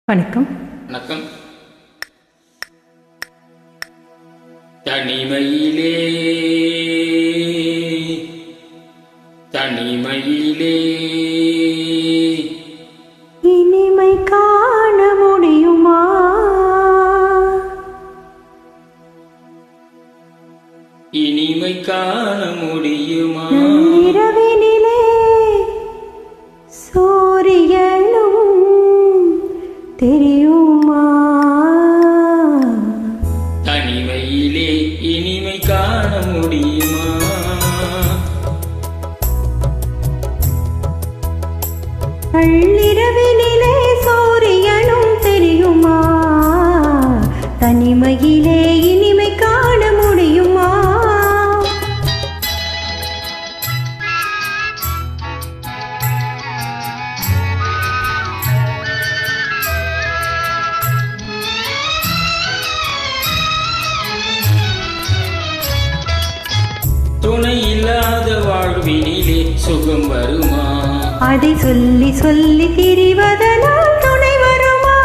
வணக்கம். வணக்கம். தனிமையிலே தனிமையிலே இனிமை காண முடியுமா? இனிமை காண முடியுமா? இரவினிலே சூரியனும் தெரியுமா? தனிமையிலே இனிமை காண முடியுமா? நள்ளிரவினிலே சூரியனும் தெரியுமா? தனிமையிலே இனிமை காண முடியுமா? துணை இல்லாத வாழ்வினிலே சுகம் வருமா? அதை சொல்லி சொல்லி திரிவதனால் துணை வருமா?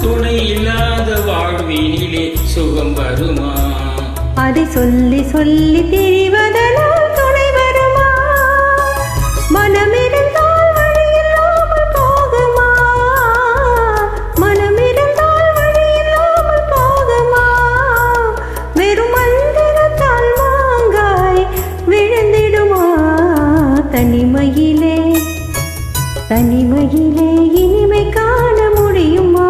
துணை இல்லாத வாழ்வினிலே சுகம் வருமா? அதை சொல்லி சொல்லி திரிவதனால் துணை வருமா? மனமிருந்தால் வழி இல்லாமல் போகுமா? மனமிருந்தால் வழி இல்லாமல் போகுமா? வெறும் மந்திரத்தால் மாங்காய் விழுந்திடுமா? தனிமையிலே தனிமையிலே இனிமை காண முடியுமா?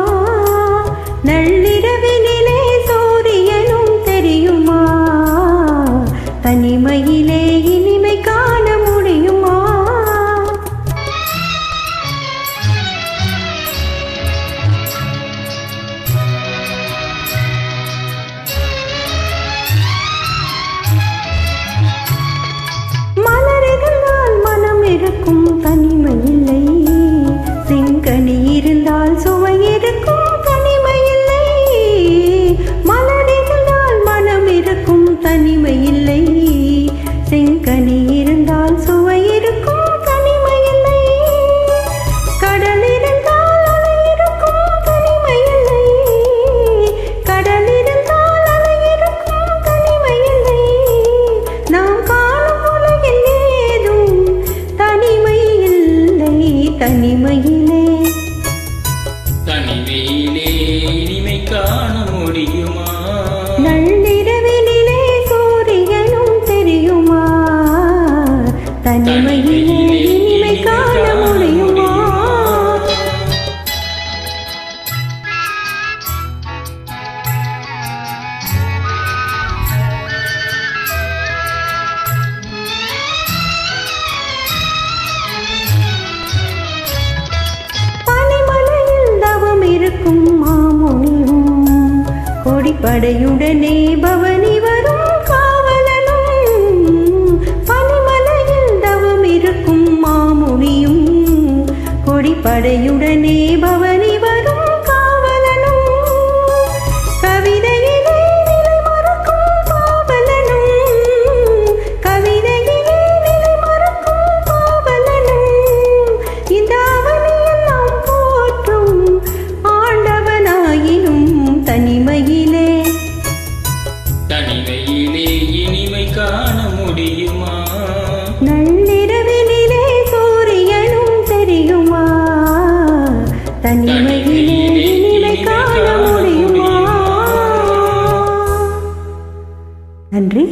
நள்ளிரவினிலே சூரியனும் தெரியுமா? தனிமையிலே இனிமை காண முடியுமா? மலரிருந்தால் மனம் இருக்கும் தனிமை இல்லை. செங்கனி இருந்தால் சுவை இருக்கும் தனிமை இல்லை. மலரிருந்தால் மனம் இருக்கும் தனிமை இல்லை. செங்கனி இருந்தால் சுவை இருக்கும் தனிமை இல்லை. கடல் இருந்தால் அலை இருக்கும் தனிமை இல்லை. கடல் இருந்தால் அலை இருக்கும் தனிமை இல்லை. நாம் காணும் உலகில் ஏதும் தனிமை இல்லை. தனிமையிலே தனிமையிலே இனிமை காண முடியுமா? நள்ளிரவினிலே சூரியனும் தெரியுமா? தனிமையிலே இனிமை காண முடியுமா? பனிமலையில் தவம் இருக்கும் மாமுனியும் கொடிப்படையுடனே பவனி வரும் காவலனும். பனிமலையில் தவம் இருக்கும் மாமுனியும் கொடிப்படையுடனே பவனி வரும் காவலனும். கவிதையிலே நிலை மறக்கும் காவலனும். கவிதையிலே நிலை மறக்கும் காவலனும். இந்த அவனியெல்லாம் போற்றும் ஆண்டவனாயினும் தனிமையிலே தனிமையிலே இனிமை காண முடியுமா? நள்ளிரவினிலே சூரியனும் தெரியுமா? தனிமையிலே இனிமை காண முடியுமா? நன்றி.